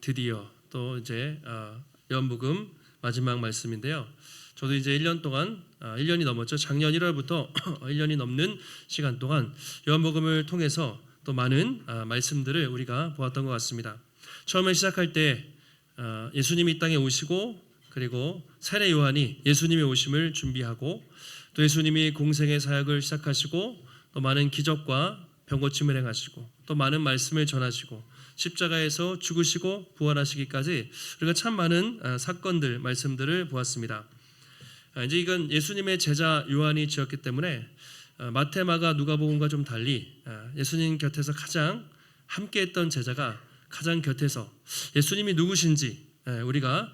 드디어 또 이제 요한복음 마지막 말씀인데요. 저도 이제 1년 동안 1년이 넘었죠. 작년 1월부터 1년이 넘는 시간 동안 요한복음을 통해서 또 많은 말씀들을 우리가 보았던 것 같습니다. 처음에 시작할 때 예수님이 이 땅에 오시고 그리고 세례 요한이 예수님의 오심을 준비하고 또 예수님이 공생의 사역을 시작하시고 또 많은 기적과 병고침을 행하시고 또 많은 말씀을 전하시고 십자가에서 죽으시고 부활하시기까지 우리가 참 많은 사건들, 말씀들을 보았습니다. 이제 이건 예수님의 제자 요한이 지었기 때문에 마태, 마가, 누가복음과 좀 달리 예수님 곁에서 가장 함께했던 제자가 가장 곁에서 예수님이 누구신지 우리가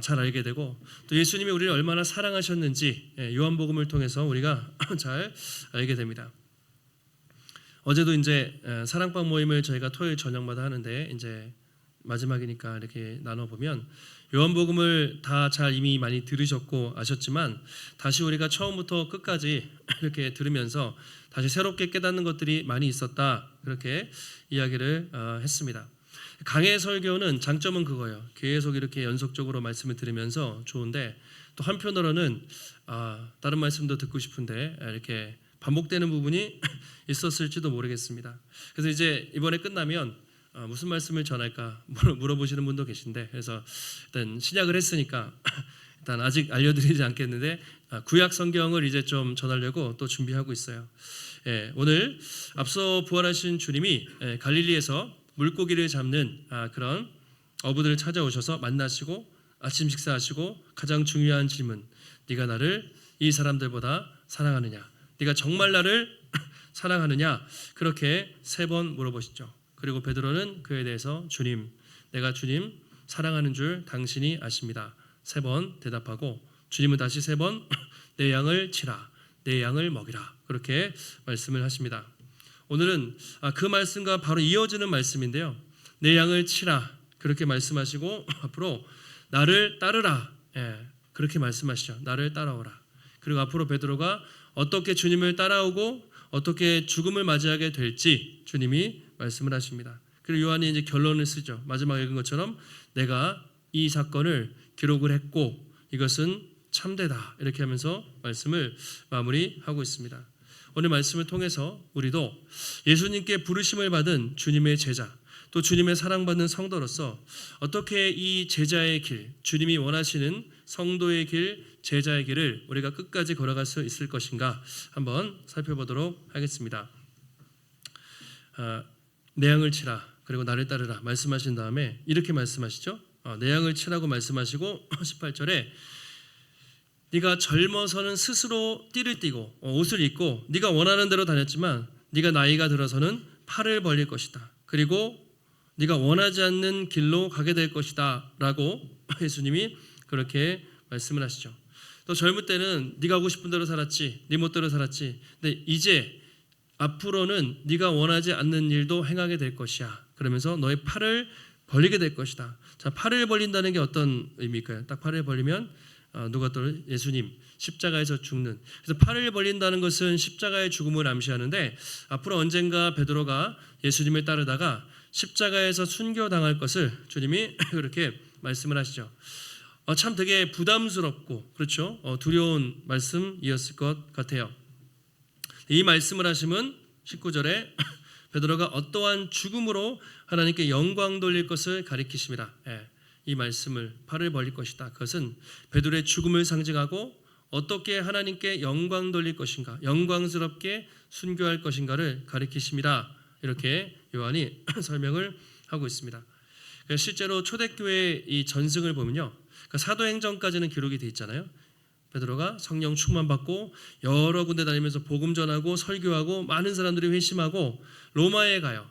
잘 알게 되고 또 예수님이 우리를 얼마나 사랑하셨는지 요한복음을 통해서 우리가 잘 알게 됩니다. 어제도 이제 사랑방 모임을 저희가 토요일 저녁마다 하는데 이제 마지막이니까 이렇게 나눠보면 요한복음을 다 잘 이미 많이 들으셨고 아셨지만 다시 우리가 처음부터 끝까지 이렇게 들으면서 다시 새롭게 깨닫는 것들이 많이 있었다 그렇게 이야기를 했습니다. 강해 설교는 장점은 그거예요. 계속 이렇게 연속적으로 말씀을 들으면서 좋은데 또 한편으로는 다른 말씀도 듣고 싶은데 이렇게 반복되는 부분이 있었을지도 모르겠습니다. 그래서 이제 이번에 끝나면 무슨 말씀을 전할까 물어보시는 분도 계신데 그래서 일단 신약을 했으니까 일단 아직 알려드리지 않겠는데 구약 성경을 이제 좀 전하려고 또 준비하고 있어요. 오늘 앞서 부활하신 주님이 갈릴리에서 물고기를 잡는 그런 어부들을 찾아오셔서 만나시고 아침 식사하시고 가장 중요한 질문, 네가 나를 이 사람들보다 사랑하느냐? 네가 정말 나를 사랑하느냐? 그렇게 3번 물어보시죠. 그리고 베드로는 그에 대해서 주님, 내가 주님 사랑하는 줄 당신이 아십니다. 3번 대답하고 주님은 다시 3번 내 양을 치라, 내 양을 먹이라 그렇게 말씀을 하십니다. 오늘은 그 말씀과 바로 이어지는 말씀인데요. 내 양을 치라 그렇게 말씀하시고 앞으로 나를 따르라 그렇게 말씀하시죠. 나를 따라오라. 그리고 앞으로 베드로가 어떻게 주님을 따라오고 어떻게 죽음을 맞이하게 될지 주님이 말씀을 하십니다. 그리고 요한이 이제 결론을 쓰죠. 마지막에 읽은 것처럼 내가 이 사건을 기록을 했고 이것은 참되다 이렇게 하면서 말씀을 마무리하고 있습니다. 오늘 말씀을 통해서 우리도 예수님께 부르심을 받은 주님의 제자 또 주님의 사랑받는 성도로서 어떻게 이 제자의 길, 주님이 원하시는 성도의 길, 제자의 길을 우리가 끝까지 걸어갈 수 있을 것인가 한번 살펴보도록 하겠습니다. 내 양을 치라 그리고 나를 따르라 말씀하신 다음에 이렇게 말씀하시죠. 내 양을 치라고 말씀하시고 18절에 네가 젊어서는 스스로 띠를 띠고 옷을 입고 네가 원하는 대로 다녔지만 네가 나이가 들어서는 팔을 벌릴 것이다. 그리고 네가 원하지 않는 길로 가게 될 것이다 라고 예수님이 그렇게 말씀을 하시죠. 또 젊을 때는 네가 하고 싶은 대로 살았지, 네 멋대로 살았지. 근데 이제 앞으로는 네가 원하지 않는 일도 행하게 될 것이야. 그러면서 너의 팔을 벌리게 될 것이다. 자, 팔을 벌린다는 게 어떤 의미일까요? 딱 팔을 벌리면 누가 또 예수님 십자가에서 죽는. 그래서 팔을 벌린다는 것은 십자가의 죽음을 암시하는데 앞으로 언젠가 베드로가 예수님을 따르다가 십자가에서 순교당할 것을 주님이 그렇게 말씀을 하시죠. 참 되게 부담스럽고 그렇죠. 두려운 말씀이었을 것 같아요. 이 말씀을 하시면 19절에 베드로가 어떠한 죽음으로 하나님께 영광 돌릴 것을 가리키십니다. 이 말씀을 팔을 벌릴 것이다. 그것은 베드로의 죽음을 상징하고 어떻게 하나님께 영광 돌릴 것인가, 영광스럽게 순교할 것인가를 가리키십니다. 이렇게 요한이 설명을 하고 있습니다. 실제로 초대교회의 이 전승을 보면요, 사도행전까지는 기록이 돼 있잖아요. 베드로가 성령 충만 받고 여러 군데 다니면서 복음 전하고 설교하고 많은 사람들이 회심하고 로마에 가요.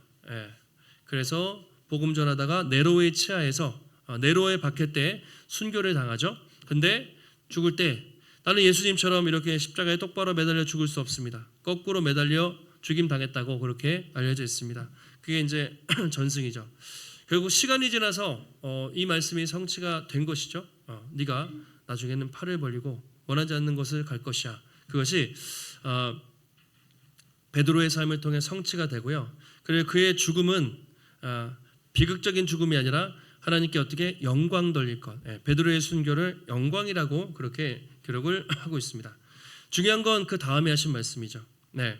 그래서 복음 전하다가 네로의 치하에서 네로의 박해 때 순교를 당하죠. 근데 죽을 때 나는 예수님처럼 이렇게 십자가에 똑바로 매달려 죽을 수 없습니다. 거꾸로 매달려 죽임 당했다고 그렇게 알려져 있습니다. 그게 이제 전승이죠. 결국 시간이 지나서 이 말씀이 성취가 된 것이죠. 네가 나중에는 팔을 벌리고 원하지 않는 것을 갈 것이야. 그것이 베드로의 삶을 통해 성취가 되고요. 그리고 그의 죽음은 비극적인 죽음이 아니라 하나님께 어떻게 영광 돌릴 것. 베드로의 순교를 영광이라고 그렇게 기록을 하고 있습니다. 중요한 건 그 다음에 하신 말씀이죠. 네.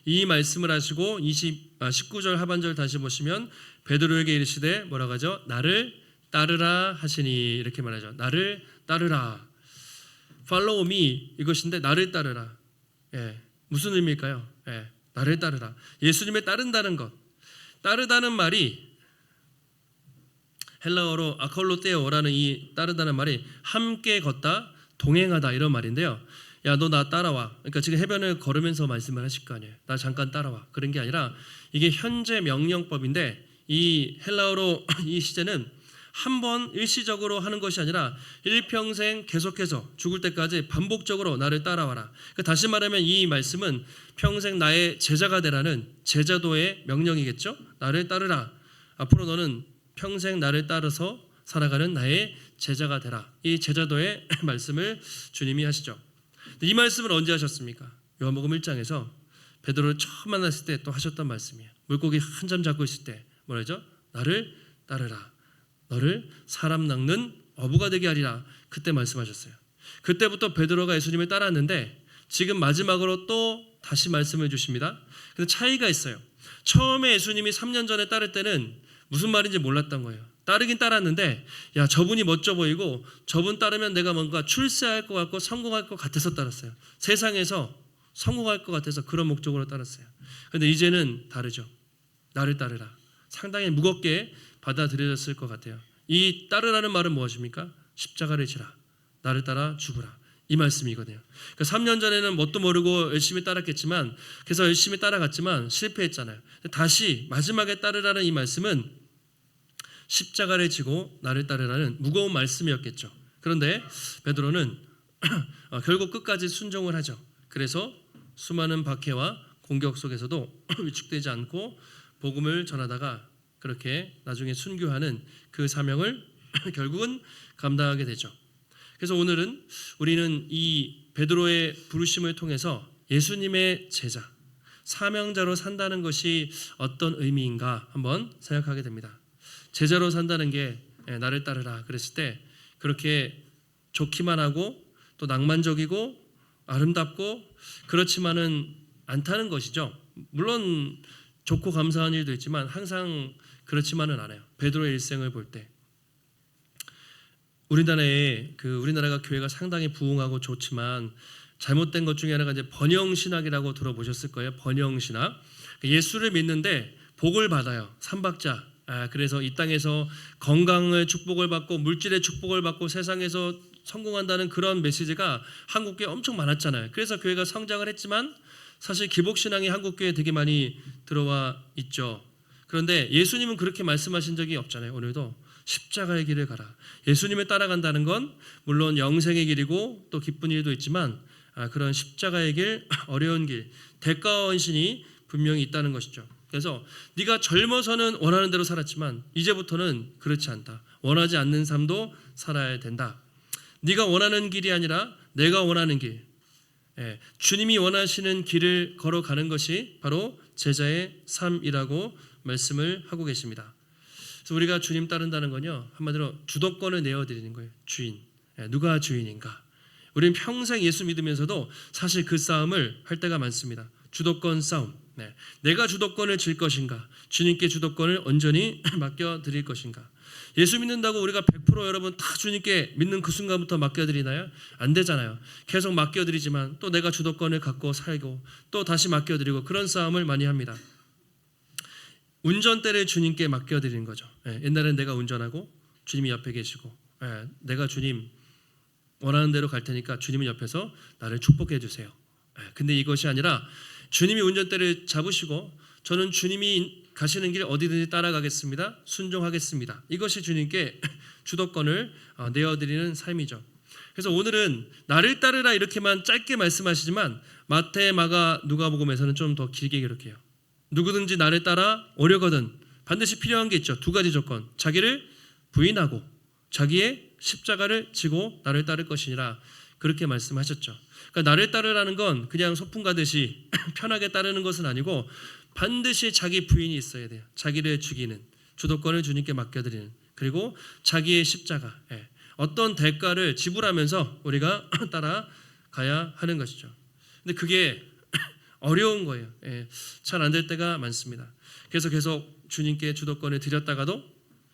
이 말씀을 하시고 19절 하반절 다시 보시면 베드로에게 이르시되 뭐라고 하죠? 나를 따르라 하시니 이렇게 말하죠. 나를 따르라. Follow me 이것인데 나를 따르라. 무슨 의미일까요? 나를 따르라. 예수님의 따른다는 것. 따르다는 말이 헬라어로 아컬로테오라는 이 따르다는 말이 함께 걷다, 동행하다 이런 말인데요. 야, 너 나 따라와. 그러니까 지금 해변을 걸으면서 말씀을 하실 거 아니에요. 나 잠깐 따라와. 그런 게 아니라 이게 현재 명령법인데 이 헬라어로 이 시제는 한 번 일시적으로 하는 것이 아니라 일평생 계속해서 죽을 때까지 반복적으로 나를 따라와라. 그러니까 다시 말하면 이 말씀은 평생 나의 제자가 되라는 제자도의 명령이겠죠. 나를 따르라. 앞으로 너는 평생 나를 따라서 살아가는 나의 제자가 되라. 이 제자도의 말씀을 주님이 하시죠. 이 말씀을 언제 하셨습니까? 요한복음 1장에서 베드로를 처음 만났을 때 또 하셨던 말씀이에요. 물고기 한 점 잡고 있을 때 뭐라죠? 나를 따르라. 너를 사람 낚는 어부가 되게 하리라. 그때 말씀하셨어요. 그때부터 베드로가 예수님을 따랐는데 지금 마지막으로 또 다시 말씀을 주십니다. 근데 차이가 있어요. 처음에 예수님이 3년 전에 따를 때는 무슨 말인지 몰랐던 거예요. 따르긴 따랐는데 야, 저분이 멋져 보이고 저분 따르면 내가 뭔가 출세할 것 같고 성공할 것 같아서 따랐어요. 세상에서 성공할 것 같아서 그런 목적으로 따랐어요. 그런데 이제는 다르죠. 나를 따르라. 상당히 무겁게 받아들여졌을 것 같아요. 이 따르라는 말은 무엇입니까? 십자가를 지라. 나를 따라 죽으라. 이 말씀이거든요. 그러니까 3년 전에는 뭣도 모르고 열심히 따랐겠지만 그래서 열심히 따라갔지만 실패했잖아요. 다시 마지막에 따르라는 이 말씀은 십자가를 지고 나를 따르라는 무거운 말씀이었겠죠. 그런데 베드로는 결국 끝까지 순종을 하죠. 그래서 수많은 박해와 공격 속에서도 위축되지 않고 복음을 전하다가 그렇게 나중에 순교하는 그 사명을 결국은 감당하게 되죠. 그래서 오늘은 우리는 이 베드로의 부르심을 통해서 예수님의 제자, 사명자로 산다는 것이 어떤 의미인가 한번 생각하게 됩니다. 제자로 산다는 게 나를 따르라 그랬을 때 그렇게 좋기만 하고 또 낭만적이고 아름답고 그렇지만은 않다는 것이죠. 물론 좋고 감사한 일도 있지만 항상 그렇지만은 않아요. 베드로의 일생을 볼 때 우리나라가 교회가 상당히 부흥하고 좋지만 잘못된 것 중에 하나가 이제 번영신학이라고 들어보셨을 거예요. 번영신학. 예수를 믿는데 복을 받아요. 삼박자. 그래서 이 땅에서 건강의 축복을 받고 물질의 축복을 받고 세상에서 성공한다는 그런 메시지가 한국교회에 엄청 많았잖아요. 그래서 교회가 성장을 했지만 사실 기복신앙이 한국교회에 되게 많이 들어와 있죠. 그런데 예수님은 그렇게 말씀하신 적이 없잖아요. 오늘도 십자가의 길을 가라. 예수님을 따라간다는 건 물론 영생의 길이고 또 기쁜 일도 있지만 그런 십자가의 길, 어려운 길, 대가와 헌신이 분명히 있다는 것이죠. 그래서 네가 젊어서는 원하는 대로 살았지만 이제부터는 그렇지 않다. 원하지 않는 삶도 살아야 된다. 네가 원하는 길이 아니라 내가 원하는 길, 주님이 원하시는 길을 걸어가는 것이 바로 제자의 삶이라고 말씀을 하고 계십니다. 그래서 우리가 주님 따른다는 건요, 한마디로 주도권을 내어드리는 거예요. 주인, 누가 주인인가? 우리는 평생 예수 믿으면서도 사실 그 싸움을 할 때가 많습니다. 주도권 싸움. 내가 주도권을 질 것인가? 주님께 주도권을 온전히 맡겨드릴 것인가? 예수 믿는다고 우리가 100% 여러분 다 주님께 믿는 그 순간부터 맡겨드리나요? 안 되잖아요. 계속 맡겨드리지만 또 내가 주도권을 갖고 살고 또 다시 맡겨드리고 그런 싸움을 많이 합니다. 운전대를 주님께 맡겨드리는 거죠. 옛날에는 내가 운전하고 주님이 옆에 계시고 내가 주님 원하는 대로 갈 테니까 주님은 옆에서 나를 축복해 주세요. 근데 이것이 아니라 주님이 운전대를 잡으시고 저는 주님이 가시는 길 어디든지 따라가겠습니다. 순종하겠습니다. 이것이 주님께 주도권을 내어드리는 삶이죠. 그래서 오늘은 나를 따르라 이렇게만 짧게 말씀하시지만 마태, 마가, 누가복음에서는 좀 더 길게 기록해요. 누구든지 나를 따라 오려거든 반드시 필요한 게 있죠. 두 가지 조건. 자기를 부인하고 자기의 십자가를 지고 나를 따를 것이니라 그렇게 말씀하셨죠. 그러니까 나를 따르라는 건 그냥 소풍 가듯이 편하게 따르는 것은 아니고 반드시 자기 부인이 있어야 돼요. 자기를 죽이는 주도권을 주님께 맡겨드리는, 그리고 자기의 십자가, 어떤 대가를 지불하면서 우리가 따라가야 하는 것이죠. 근데 그게 어려운 거예요. 잘 안 될 때가 많습니다. 그래서 계속 주님께 주도권을 드렸다가도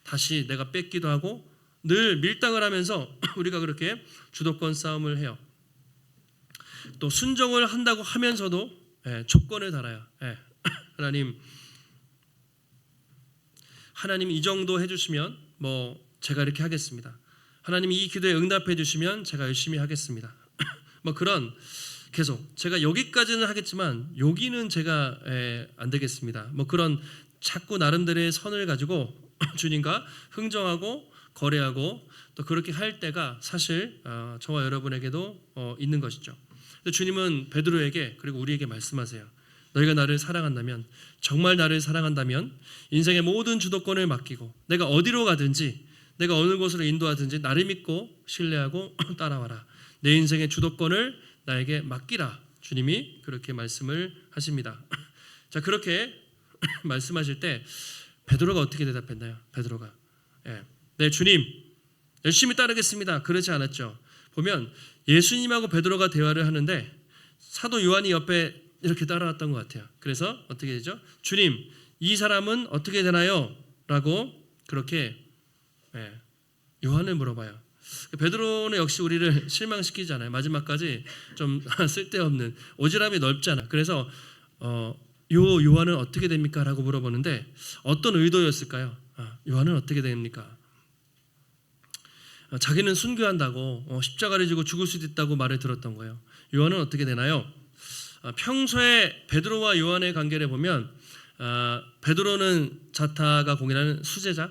다시 내가 뺏기도 하고 늘 밀당을 하면서 우리가 그렇게 주도권 싸움을 해요. 또 순종을 한다고 하면서도 조건을 달아요. 하나님 이 정도 해주시면 뭐 제가 이렇게 하겠습니다. 하나님 이 기도에 응답해 주시면 제가 열심히 하겠습니다. 뭐 그런, 계속 제가 여기까지는 하겠지만 여기는 제가 안 되겠습니다. 뭐 그런 자꾸 나름대로의 선을 가지고 주님과 흥정하고 거래하고 또 그렇게 할 때가 사실 저와 여러분에게도 있는 것이죠. 주님은 베드로에게, 그리고 우리에게 말씀하세요. 너희가 나를 사랑한다면, 정말 나를 사랑한다면 인생의 모든 주도권을 맡기고 내가 어디로 가든지, 내가 어느 곳으로 인도하든지 나를 믿고 신뢰하고 따라와라. 내 인생의 주도권을 나에게 맡기라. 주님이 그렇게 말씀을 하십니다. 자, 그렇게 말씀하실 때 베드로가 어떻게 대답했나요? 베드로가 네, 주님 열심히 따르겠습니다. 그러지 않았죠. 보면 예수님하고 베드로가 대화를 하는데 사도 요한이 옆에 이렇게 따라왔던 것 같아요. 그래서 어떻게 되죠? 주님, 이 사람은 어떻게 되나요? 라고 그렇게 요한을 물어봐요. 베드로는 역시 우리를 실망시키잖아요. 마지막까지 좀 쓸데없는, 오지랖이 넓잖아. 그래서 요한은 어떻게 됩니까? 라고 물어보는데 어떤 의도였을까요? 요한은 어떻게 됩니까? 자기는 순교한다고 십자가를 지고 죽을 수도 있다고 말을 들었던 거예요. 요한은 어떻게 되나요? 평소에 베드로와 요한의 관계를 보면 베드로는 자타가 공인하는 수제자,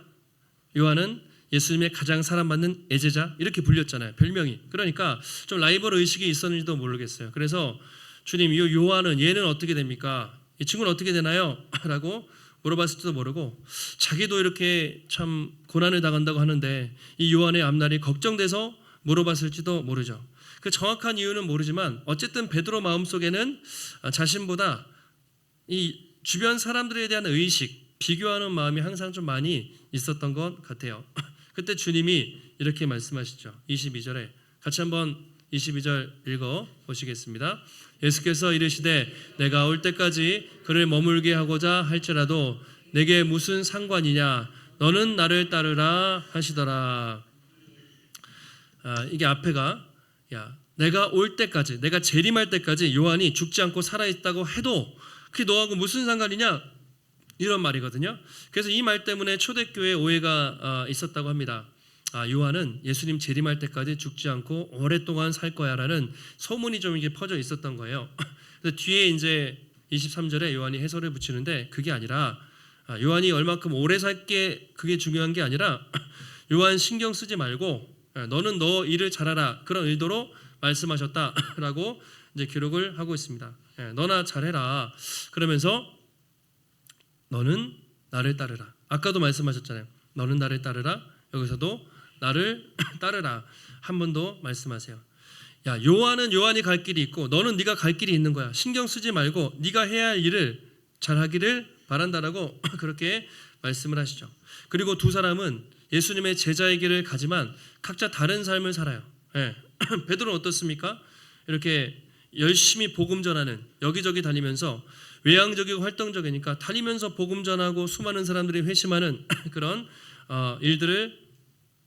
요한은 예수님의 가장 사랑받는 애제자, 이렇게 불렸잖아요. 별명이. 그러니까 좀 라이벌 의식이 있었는지도 모르겠어요. 그래서 주님, 이 요한은, 얘는 어떻게 됩니까? 이 친구는 어떻게 되나요? 라고 물어봤을지도 모르고 자기도 이렇게 참 고난을 당한다고 하는데 이 요한의 앞날이 걱정돼서 물어봤을지도 모르죠. 그 정확한 이유는 모르지만 어쨌든 베드로 마음속에는 자신보다 이 주변 사람들에 대한 의식, 비교하는 마음이 항상 좀 많이 있었던 것 같아요. 그때 주님이 이렇게 말씀하시죠. 22절에 같이 한번 22절 읽어 보시겠습니다. 예수께서 이르시되 내가 올 때까지 그를 머물게 하고자 할지라도 내게 무슨 상관이냐, 너는 나를 따르라 하시더라. 이게 앞에가 내가 올 때까지, 내가 재림할 때까지 요한이 죽지 않고 살아있다고 해도 그게 너하고 무슨 상관이냐, 이런 말이거든요. 그래서 이 말 때문에 초대교회에 오해가 있었다고 합니다. 요한은 예수님 재림할 때까지 죽지 않고 오랫동안 살 거야라는 소문이 좀 이게 퍼져 있었던 거예요. 그래서 뒤에 이제 23절에 요한이 해설을 붙이는데 그게 아니라 요한이 얼마큼 오래 살게, 그게 중요한 게 아니라 요한 신경 쓰지 말고 너는 너 일을 잘하라, 그런 의도로 말씀하셨다라고 이제 기록을 하고 있습니다. 너나 잘해라. 그러면서 너는 나를 따르라. 아까도 말씀하셨잖아요. 너는 나를 따르라. 여기서도 나를 따르라. 한 번 더 말씀하세요. 요한은 요한이 갈 길이 있고 너는 네가 갈 길이 있는 거야. 신경 쓰지 말고 네가 해야 할 일을 잘하기를 바란다라고 그렇게 말씀을 하시죠. 그리고 두 사람은 예수님의 제자의 길을 가지만 각자 다른 삶을 살아요. 베드로는 어떻습니까? 이렇게 열심히 복음 전하는, 여기저기 다니면서 외향적이고 활동적이니까 다니면서 복음 전하고 수많은 사람들이 회심하는 그런 일들을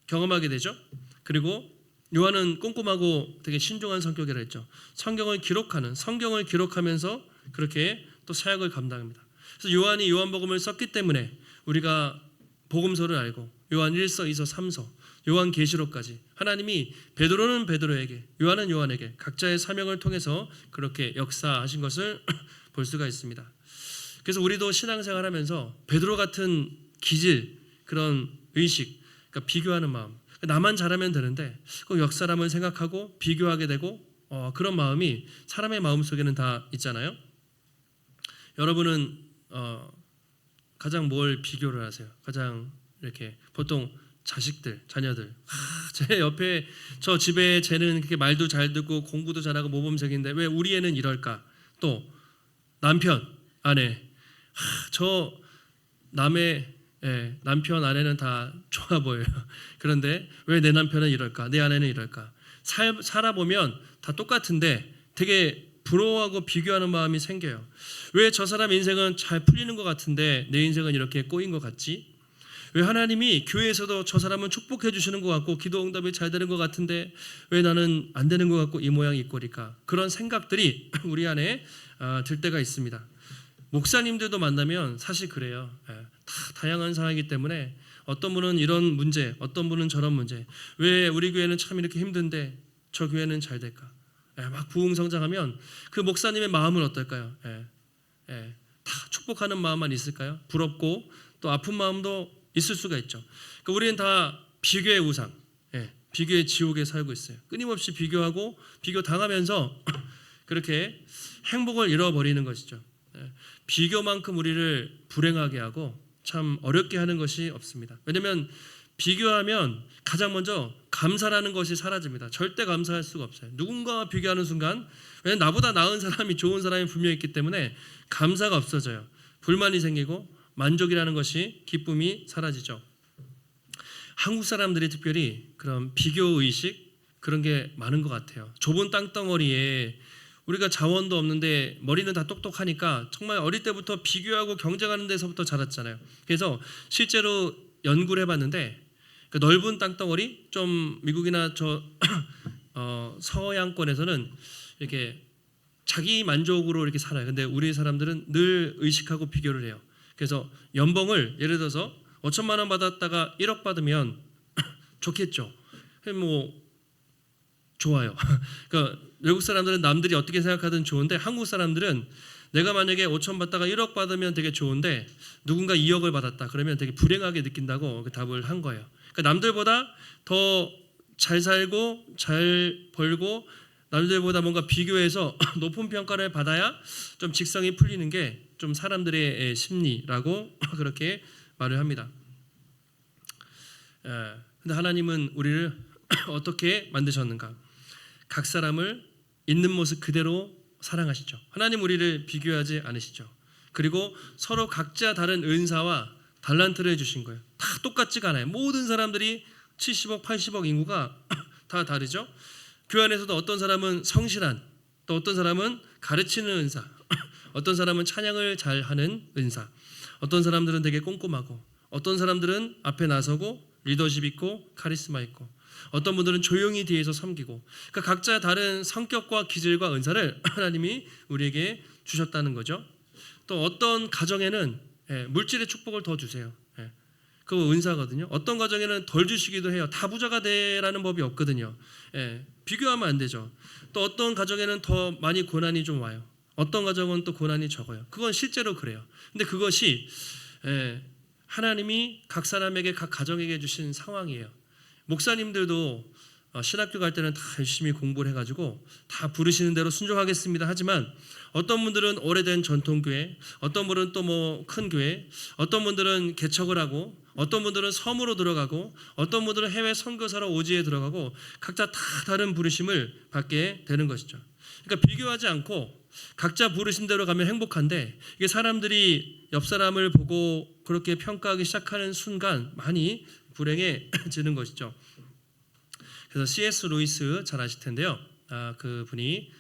경험하게 되죠. 그리고 요한은 꼼꼼하고 되게 신중한 성격이라 했죠. 성경을 기록하면서 그렇게 또 사역을 감당합니다. 그래서 요한이 요한복음을 썼기 때문에 우리가 복음서를 알고 요한 1서, 2서, 3서, 요한 계시록까지 하나님이 베드로는 베드로에게, 요한은 요한에게 각자의 사명을 통해서 그렇게 역사하신 것을 볼 수가 있습니다. 그래서 우리도 신앙생활하면서 베드로 같은 기질, 그런 의식, 그러니까 비교하는 마음, 나만 잘하면 되는데 꼭 옆 사람을 생각하고 비교하게 되고 그런 마음이 사람의 마음 속에는 다 있잖아요. 여러분은 가장 뭘 비교를 하세요? 가장 이렇게 보통 자식들, 자녀들. 제 옆에 저 집에 쟤는 그렇게 말도 잘 듣고 공부도 잘하고 모범생인데 왜 우리 애는 이럴까? 또 남편, 아내. 저 남의 남편 아내는 다 좋아 보여요. 그런데 왜 내 남편은 이럴까? 내 아내는 이럴까? 살아보면 다 똑같은데 되게 부러워하고 비교하는 마음이 생겨요. 왜 저 사람 인생은 잘 풀리는 것 같은데 내 인생은 이렇게 꼬인 것 같지? 왜 하나님이 교회에서도 저 사람은 축복해 주시는 것 같고 기도 응답이 잘 되는 것 같은데 왜 나는 안 되는 것 같고 이 모양 이 꼴일까? 그런 생각들이 우리 안에 들 때가 있습니다. 목사님들도 만나면 사실 그래요. 다 다양한 상황이기 때문에 어떤 분은 이런 문제, 어떤 분은 저런 문제. 왜 우리 교회는 참 이렇게 힘든데 저 교회는 잘 될까? 막 부흥성장하면 그 목사님의 마음은 어떨까요? 다 축복하는 마음만 있을까요? 부럽고 또 아픈 마음도 있을 수가 있죠. 그러니까 우리는 다 비교의 우상, 비교의 지옥에 살고 있어요. 끊임없이 비교하고 비교 당하면서 그렇게 행복을 잃어버리는 것이죠. 비교만큼 우리를 불행하게 하고 참 어렵게 하는 것이 없습니다. 왜냐하면 비교하면 가장 먼저 감사라는 것이 사라집니다. 절대 감사할 수가 없어요. 누군가와 비교하는 순간 왜냐하면 나보다 나은 사람이 좋은 사람이 분명히 있기 때문에 감사가 없어져요. 불만이 생기고 만족이라는 것이 기쁨이 사라지죠. 한국 사람들이 특별히 그런 비교의식 그런 게 많은 것 같아요. 좁은 땅덩어리에 우리가 자원도 없는데 머리는 다 똑똑하니까 정말 어릴 때부터 비교하고 경쟁하는 데서부터 자랐잖아요. 그래서 실제로 연구를 해봤는데 그 넓은 땅덩어리 좀 미국이나 저 서양권에서는 이렇게 자기 만족으로 이렇게 살아요. 근데 우리 사람들은 늘 의식하고 비교를 해요. 그래서 연봉을 예를 들어서 5천만 원 받았다가 1억 받으면 좋겠죠. 뭐 좋아요. 그러니까 외국 사람들은 남들이 어떻게 생각하든 좋은데 한국 사람들은 내가 만약에 5천 받다가 1억 받으면 되게 좋은데 누군가 2억을 받았다 그러면 되게 불행하게 느낀다고 그 답을 한 거예요. 그러니까 남들보다 더 잘 살고 잘 벌고 남들보다 뭔가 비교해서 높은 평가를 받아야 좀 직성이 풀리는 게 좀 사람들의 심리라고 그렇게 말을 합니다. 근데 하나님은 우리를 어떻게 만드셨는가? 각 사람을 있는 모습 그대로 사랑하시죠. 하나님 우리를 비교하지 않으시죠. 그리고 서로 각자 다른 은사와 달란트를 주신 거예요. 다 똑같지가 않아요. 모든 사람들이 70억, 80억 인구가 다 다르죠. 그 안에서도 어떤 사람은 성실한, 또 어떤 사람은 가르치는 은사, 어떤 사람은 찬양을 잘하는 은사, 어떤 사람들은 되게 꼼꼼하고, 어떤 사람들은 앞에 나서고 리더십 있고 카리스마 있고, 어떤 분들은 조용히 뒤에서 섬기고, 그러니까 각자 다른 성격과 기질과 은사를 하나님이 우리에게 주셨다는 거죠. 또 어떤 가정에는 물질의 축복을 더 주세요. 그거 은사거든요. 어떤 가정에는 덜 주시기도 해요. 다 부자가 되라는 법이 없거든요. 비교하면 안 되죠. 또 어떤 가정에는 더 많이 고난이 좀 와요. 어떤 가정은 또 고난이 적어요. 그건 실제로 그래요. 근데 그것이 하나님이 각 사람에게 각 가정에게 주신 상황이에요. 목사님들도 신학교 갈 때는 다 열심히 공부를 해가지고 다 부르시는 대로 순종하겠습니다 하지만 어떤 분들은 오래된 전통교회, 어떤 분들은 또 뭐 큰 교회, 어떤 분들은 개척을 하고, 어떤 분들은 섬으로 들어가고, 어떤 분들은 해외 선교사로 오지에 들어가고, 각자 다 다른 부르심을 받게 되는 것이죠. 그러니까 비교하지 않고 각자 부르신 대로 가면 행복한데, 이게 사람들이 옆 사람을 보고 그렇게 평가하기 시작하는 순간 많이 불행해지는 것이죠. 그래서 C.S. 루이스 잘 아실 텐데요. 그 분이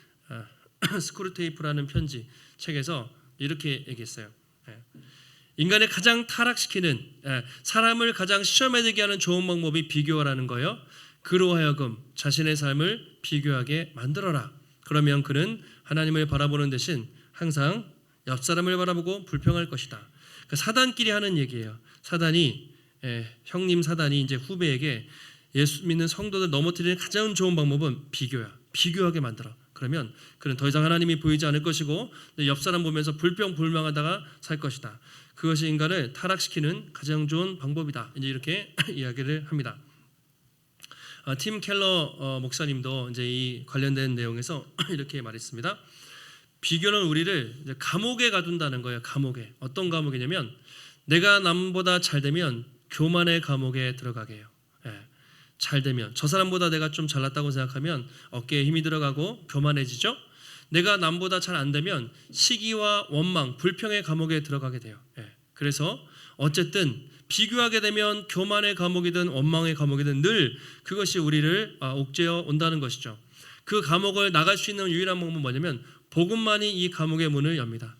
스크루테이프라는 편지 책에서 이렇게 얘기했어요. 인간을 가장 타락시키는, 사람을 가장 시험에 들게 하는 좋은 방법이 비교라는 거예요. 그로 하여금 자신의 삶을 비교하게 만들어라. 그러면 그는 하나님을 바라보는 대신 항상 옆 사람을 바라보고 불평할 것이다. 그 사단끼리 하는 얘기예요. 사단이 형님 사단이 이제 후배에게 예수 믿는 성도들 넘어뜨리는 가장 좋은 방법은 비교야. 비교하게 만들어. 그러면 그는 더 이상 하나님이 보이지 않을 것이고 옆 사람 보면서 불평불만하다가 살 것이다. 그것이 인간을 타락시키는 가장 좋은 방법이다. 이제 이렇게 이야기를 합니다. 팀 켈러 목사님도 이제 이 관련된 내용에서 이렇게 말했습니다. 비교는 우리를 이제 감옥에 가둔다는 거예요. 감옥에. 어떤 감옥이냐면 내가 남보다 잘 되면 교만의 감옥에 들어가게 해요. 잘 되면 저 사람보다 내가 좀 잘났다고 생각하면 어깨에 힘이 들어가고 교만해지죠. 내가 남보다 잘 안 되면 시기와 원망, 불평의 감옥에 들어가게 돼요. 그래서 어쨌든 비교하게 되면 교만의 감옥이든 원망의 감옥이든 늘 그것이 우리를 옥죄어 온다는 것이죠. 그 감옥을 나갈 수 있는 유일한 방법은 뭐냐면 복음만이 이 감옥의 문을 엽니다.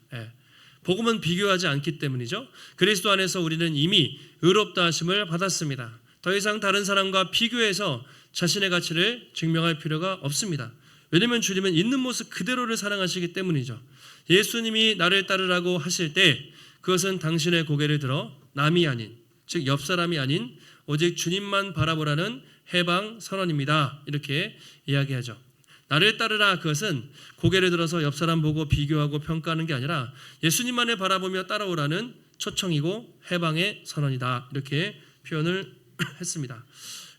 복음은 비교하지 않기 때문이죠. 그리스도 안에서 우리는 이미 의롭다 하심을 받았습니다. 더 이상 다른 사람과 비교해서 자신의 가치를 증명할 필요가 없습니다. 왜냐하면 주님은 있는 모습 그대로를 사랑하시기 때문이죠. 예수님이 나를 따르라고 하실 때 그것은 당신의 고개를 들어 남이 아닌, 즉 옆 사람이 아닌 오직 주님만 바라보라는 해방 선언입니다. 이렇게 이야기하죠. 나를 따르라, 그것은 고개를 들어서 옆 사람 보고 비교하고 평가하는 게 아니라 예수님만을 바라보며 따라오라는 초청이고 해방의 선언이다. 이렇게 표현을 했습니다.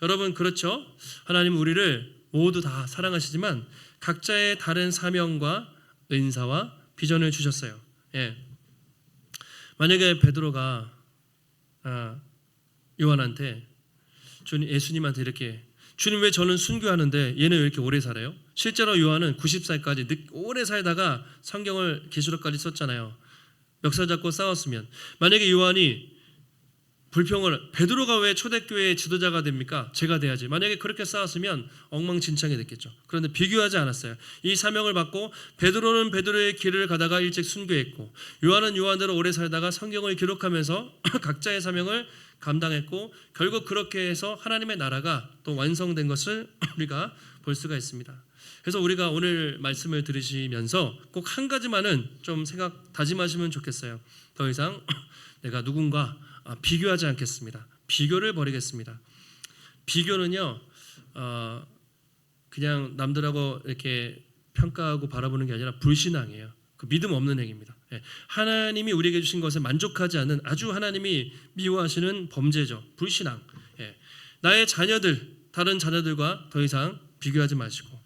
여러분, 그렇죠? 하나님은 우리를 모두 다 사랑하시지만 각자의 다른 사명과 은사와 비전을 주셨어요. 만약에 베드로가 요한한테 예수님한테 이렇게, 주님 왜 저는 순교하는데 얘는 왜 이렇게 오래 살아요? 실제로 요한은 90살까지 오래 살다가 성경을 계시록까지 썼잖아요. 멱살 잡고 싸웠으면, 만약에 요한이 불평을, 베드로가 왜 초대교회의 지도자가 됩니까? 제가 돼야지. 만약에 그렇게 싸웠으면 엉망진창이 됐겠죠. 그런데 비교하지 않았어요. 이 사명을 받고 베드로는 베드로의 길을 가다가 일찍 순교했고, 요한은 요한대로 오래 살다가 성경을 기록하면서 각자의 사명을 감당했고, 결국 그렇게 해서 하나님의 나라가 또 완성된 것을 우리가 볼 수가 있습니다. 그래서 우리가 오늘 말씀을 들으시면서 꼭 한 가지만은 좀 다짐하시면 좋겠어요. 더 이상 내가 누군가 비교하지 않겠습니다. 비교를 버리겠습니다. 비교는요, 그냥 남들하고 이렇게 평가하고 바라보는 게 아니라 불신앙이에요. 그 믿음 없는 행위입니다. 하나님이 우리에게 주신 것에 만족하지 않는 아주 하나님이 미워하시는 범죄죠. 불신앙. 나의 자녀들, 다른 자녀들과 더 이상 비교하지 마시고,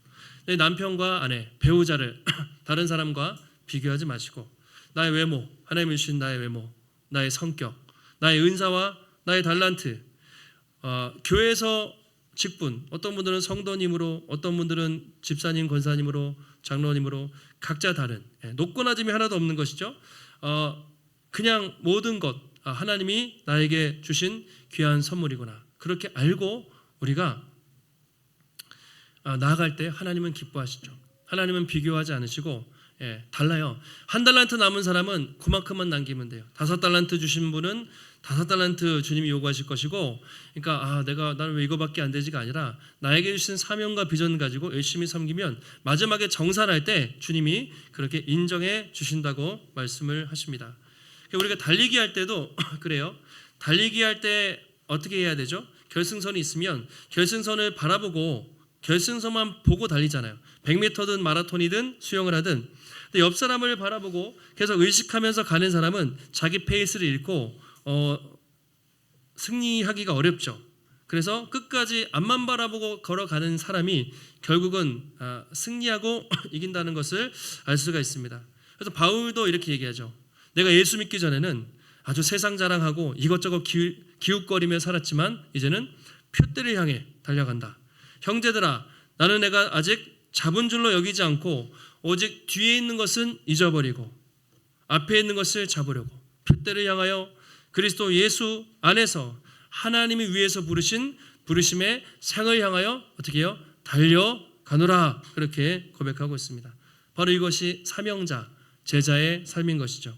내 남편과 아내, 배우자를 다른 사람과 비교하지 마시고, 나의 외모, 하나님이 주신 나의 외모, 나의 성격, 나의 은사와 나의 달란트, 교회에서 직분, 어떤 분들은 성도님으로, 어떤 분들은 집사님, 권사님으로, 장로님으로 각자 다른, 높고 낮음이 하나도 없는 것이죠. 그냥 모든 것 하나님이 나에게 주신 귀한 선물이구나, 그렇게 알고 우리가 나아갈 때 하나님은 기뻐하시죠. 하나님은 비교하지 않으시고 달라요. 1달란트 남은 사람은 그만큼만 남기면 돼요. 5달란트 주신 분은 5달란트 주님이 요구하실 것이고, 그러니까 나는 왜 이거밖에 안 되지가 아니라 나에게 주신 사명과 비전 가지고 열심히 섬기면 마지막에 정산할 때 주님이 그렇게 인정해 주신다고 말씀을 하십니다. 우리가 달리기 할 때도 그래요. 달리기 할 때 어떻게 해야 되죠? 결승선이 있으면 결승선을 바라보고 결승선만 보고 달리잖아요. 100m든 마라톤이든 수영을 하든. 근데 옆 사람을 바라보고 계속 의식하면서 가는 사람은 자기 페이스를 잃고 승리하기가 어렵죠. 그래서 끝까지 앞만 바라보고 걸어가는 사람이 결국은 승리하고 이긴다는 것을 알 수가 있습니다. 그래서 바울도 이렇게 얘기하죠. 내가 예수 믿기 전에는 아주 세상 자랑하고 이것저것 기웃거리며 살았지만 이제는 표대를 향해 달려간다. 형제들아, 나는 내가 아직 잡은 줄로 여기지 않고 오직 뒤에 있는 것은 잊어버리고 앞에 있는 것을 잡으려고 표대를 향하여 그리스도 예수 안에서 하나님이 위에서 부르신 부르심의 상을 향하여 어떻게 해요? 달려가노라, 그렇게 고백하고 있습니다. 바로 이것이 사명자, 제자의 삶인 것이죠.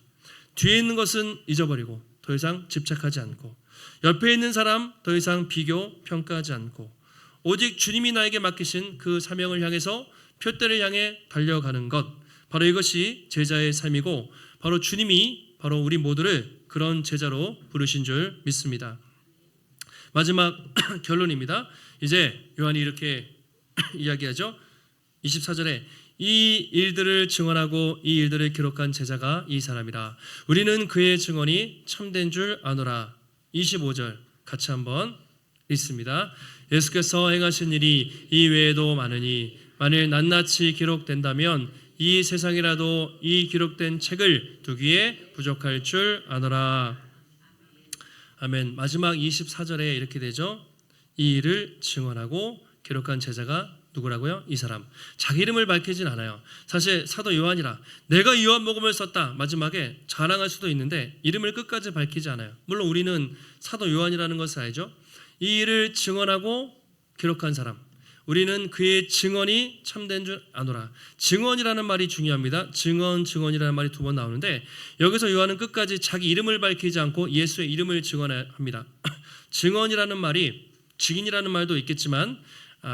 뒤에 있는 것은 잊어버리고 더 이상 집착하지 않고, 옆에 있는 사람 더 이상 비교, 평가하지 않고, 오직 주님이 나에게 맡기신 그 사명을 향해서 표대를 향해 달려가는 것, 바로 이것이 제자의 삶이고, 바로 주님이 바로 우리 모두를 그런 제자로 부르신 줄 믿습니다. 마지막 결론입니다. 이제 요한이 이렇게 이야기하죠. 24절에 이 일들을 증언하고 이 일들을 기록한 제자가 이 사람이라. 우리는 그의 증언이 참된 줄 아노라. 25절 같이 한번 읽습니다. 예수께서 행하신 일이 이 외에도 많으니 만일 낱낱이 기록된다면 이 세상이라도 이 기록된 책을 두기에 부족할 줄 아노라. 아멘. 마지막 24절에 이렇게 되죠. 이 일을 증언하고 기록한 제자가 누구라고요? 이 사람. 자기 이름을 밝히진 않아요. 사실 사도 요한이라 내가 요한복음을 썼다 마지막에 자랑할 수도 있는데 이름을 끝까지 밝히지 않아요. 물론 우리는 사도 요한이라는 것을 알죠. 이 일을 증언하고 기록한 사람, 우리는 그의 증언이 참된 줄 아노라. 증언이라는 말이 중요합니다. 증언이라는 말이 2번 나오는데 여기서 요한은 끝까지 자기 이름을 밝히지 않고 예수의 이름을 증언합니다. 증언이라는 말이 증인이라는 말도 있겠지만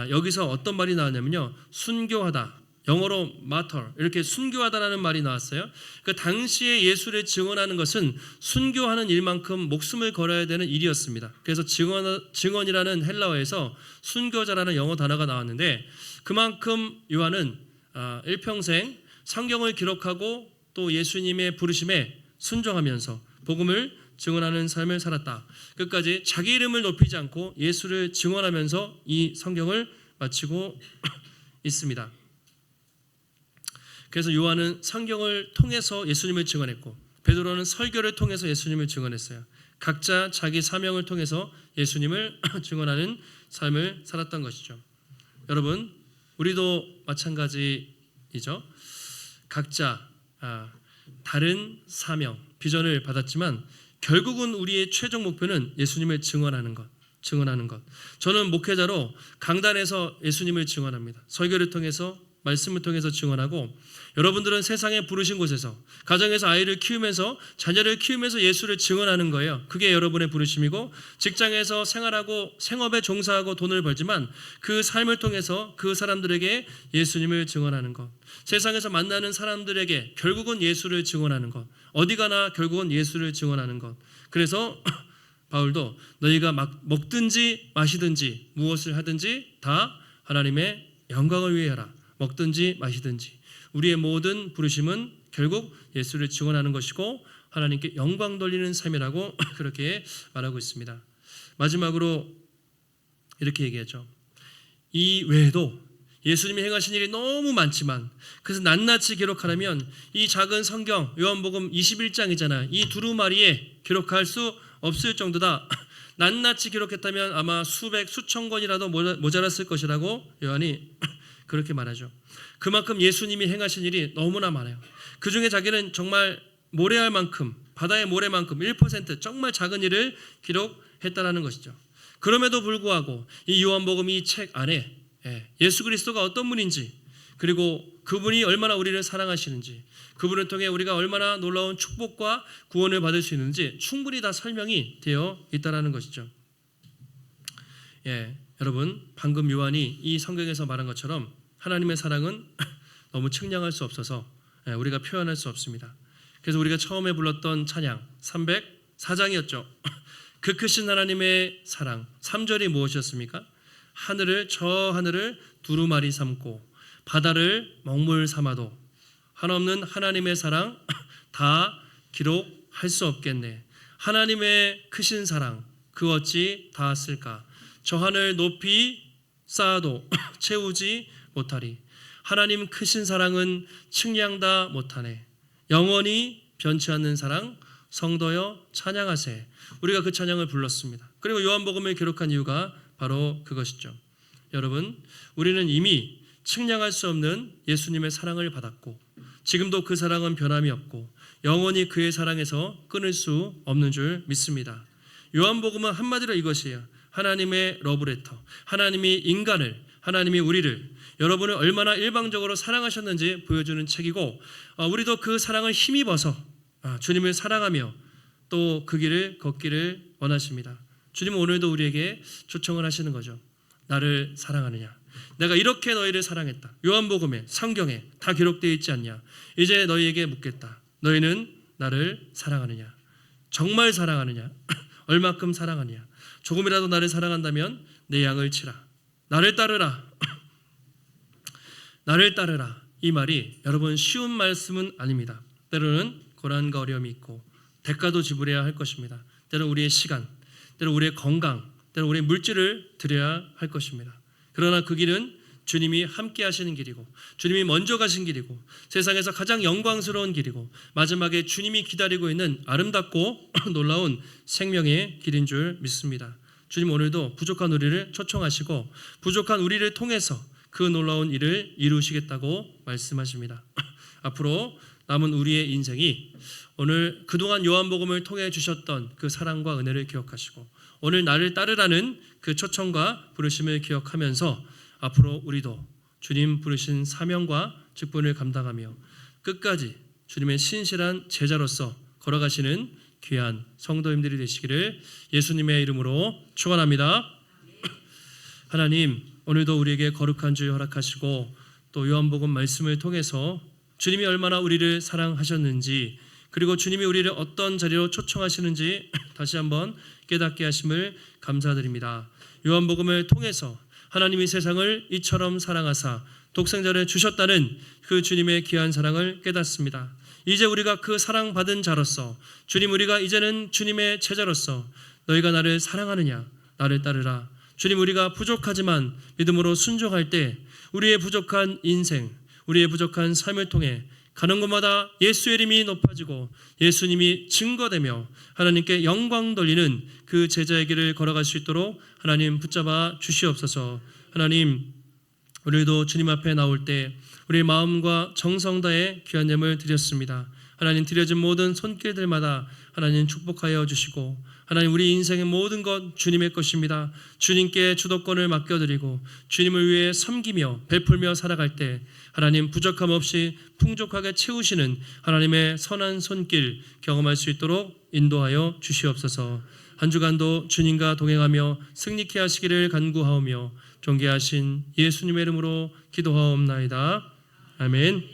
여기서 어떤 말이 나왔냐면요, 순교하다, 영어로 martyr, 이렇게 순교하다라는 말이 나왔어요. 그 당시에 예수를 증언하는 것은 순교하는 일만큼 목숨을 걸어야 되는 일이었습니다. 그래서 증언이라는 헬라어에서 순교자라는 영어 단어가 나왔는데 그만큼 요한은 일평생 성경을 기록하고 또 예수님의 부르심에 순종하면서 복음을 증언하는 삶을 살았다. 끝까지 자기 이름을 높이지 않고 예수를 증언하면서 이 성경을 마치고 있습니다. 그래서 요한은 성경을 통해서 예수님을 증언했고 베드로는 설교를 통해서 예수님을 증언했어요. 각자 자기 사명을 통해서 예수님을 증언하는 삶을 살았던 것이죠. 여러분, 우리도 마찬가지이죠. 각자 다른 사명, 비전을 받았지만 결국은 우리의 최종 목표는 예수님을 증언하는 것. 저는 목회자로 강단에서 예수님을 증언합니다. 설교를 통해서, 말씀을 통해서 증언하고, 여러분들은 세상에 부르신 곳에서, 가정에서 아이를 키우면서, 자녀를 키우면서 예수를 증언하는 거예요. 그게 여러분의 부르심이고, 직장에서 생활하고 생업에 종사하고 돈을 벌지만 그 삶을 통해서 그 사람들에게 예수님을 증언하는 것, 세상에서 만나는 사람들에게 결국은 예수를 증언하는 것, 어디 가나 결국은 예수를 증언하는 것. 그래서 바울도 너희가 먹든지 마시든지 무엇을 하든지 다 하나님의 영광을 위해 하라. 먹든지 마시든지 우리의 모든 부르심은 결국 예수를 증언하는 것이고 하나님께 영광 돌리는 삶이라고 그렇게 말하고 있습니다. 마지막으로 이렇게 얘기하죠. 이 외에도 예수님이 행하신 일이 너무 많지만 그래서 낱낱이 기록하려면 이 작은 성경 요한복음 21장이잖아요. 이 두루마리에 기록할 수 없을 정도다. 낱낱이 기록했다면 아마 수천 권이라도 모자랐을 것이라고 요한이 그렇게 말하죠. 그만큼 예수님이 행하신 일이 너무나 많아요. 그 중에 자기는 정말 모래알 만큼, 바다의 모래만큼 1% 정말 작은 일을 기록했다라는 것이죠. 그럼에도 불구하고 이 요한복음 이 책 안에 예수 그리스도가 어떤 분인지, 그리고 그분이 얼마나 우리를 사랑하시는지, 그분을 통해 우리가 얼마나 놀라운 축복과 구원을 받을 수 있는지 충분히 다 설명이 되어 있다라는 것이죠. 여러분, 방금 요한이 이 성경에서 말한 것처럼 하나님의 사랑은 너무 측량할 수 없어서 우리가 표현할 수 없습니다. 그래서 우리가 처음에 불렀던 찬양 304장이었죠. 그 크신 하나님의 사랑, 3절이 무엇이었습니까? 저 하늘을 두루마리 삼고 바다를 먹물 삼아도 한없는 하나님의 사랑 다 기록할 수 없겠네. 하나님의 크신 사랑 그 어찌 다 쓸까? 저 하늘 높이 쌓아도 채우지 못하리. 하나님 크신 사랑은 측량 다 못하네. 영원히 변치 않는 사랑 성도여 찬양하세. 우리가 그 찬양을 불렀습니다. 그리고 요한복음을 기록한 이유가 바로 그것이죠. 여러분, 우리는 이미 측량할 수 없는 예수님의 사랑을 받았고 지금도 그 사랑은 변함이 없고 영원히 그의 사랑에서 끊을 수 없는 줄 믿습니다. 요한복음은 한마디로 이것이에요. 하나님의 러브레터, 하나님이 인간을, 하나님이 우리를, 여러분을 얼마나 일방적으로 사랑하셨는지 보여주는 책이고 우리도 그 사랑을 힘입어서 주님을 사랑하며 또 그 길을 걷기를 원하십니다. 주님은 오늘도 우리에게 초청을 하시는 거죠. 나를 사랑하느냐? 내가 이렇게 너희를 사랑했다. 요한복음에, 성경에 다 기록되어 있지 않냐? 이제 너희에게 묻겠다. 너희는 나를 사랑하느냐? 정말 사랑하느냐? 얼마큼 사랑하느냐? 조금이라도 나를 사랑한다면 내 양을 치라. 나를 따르라. 나를 따르라. 이 말이 여러분 쉬운 말씀은 아닙니다. 때로는 고난과 어려움이 있고 대가도 지불해야 할 것입니다. 때로 우리의 시간, 때로 우리의 건강, 때로 우리의 물질을 드려야 할 것입니다. 그러나 그 길은 주님이 함께 하시는 길이고 주님이 먼저 가신 길이고 세상에서 가장 영광스러운 길이고 마지막에 주님이 기다리고 있는 아름답고 놀라운 생명의 길인 줄 믿습니다. 주님 오늘도 부족한 우리를 초청하시고 부족한 우리를 통해서 그 놀라운 일을 이루시겠다고 말씀하십니다. 앞으로 남은 우리의 인생이 오늘 그동안 요한복음을 통해 주셨던 그 사랑과 은혜를 기억하시고 오늘 나를 따르라는 그 초청과 부르심을 기억하면서 앞으로 우리도 주님 부르신 사명과 직분을 감당하며 끝까지 주님의 신실한 제자로서 걸어가시는 귀한 성도님들이 되시기를 예수님의 이름으로 축원합니다. 하나님, 오늘도 우리에게 거룩한 주 허락하시고 또 요한복음 말씀을 통해서 주님이 얼마나 우리를 사랑하셨는지 그리고 주님이 우리를 어떤 자리로 초청하시는지 다시 한번 깨닫게 하심을 감사드립니다. 요한복음을 통해서 하나님이 세상을 이처럼 사랑하사 독생자를 주셨다는 그 주님의 귀한 사랑을 깨닫습니다. 이제 우리가 그 사랑받은 자로서 주님, 우리가 이제는 주님의 제자로서 너희가 나를 사랑하느냐? 나를 따르라. 주님, 우리가 부족하지만 믿음으로 순종할 때 우리의 부족한 인생, 우리의 부족한 삶을 통해 가는 곳마다 예수의 이름이 높아지고 예수님이 증거되며 하나님께 영광 돌리는 그 제자의 길을 걸어갈 수 있도록 하나님 붙잡아 주시옵소서. 하나님, 우리도 주님 앞에 나올 때 우리의 마음과 정성 다해 귀한 예물 드렸습니다. 하나님, 드려진 모든 손길들마다 하나님 축복하여 주시고 하나님, 우리 인생의 모든 것 주님의 것입니다. 주님께 주도권을 맡겨드리고 주님을 위해 섬기며 베풀며 살아갈 때 하나님 부족함 없이 풍족하게 채우시는 하나님의 선한 손길 경험할 수 있도록 인도하여 주시옵소서. 한 주간도 주님과 동행하며 승리케 하시기를 간구하오며 존귀하신 예수님의 이름으로 기도하옵나이다. 아멘.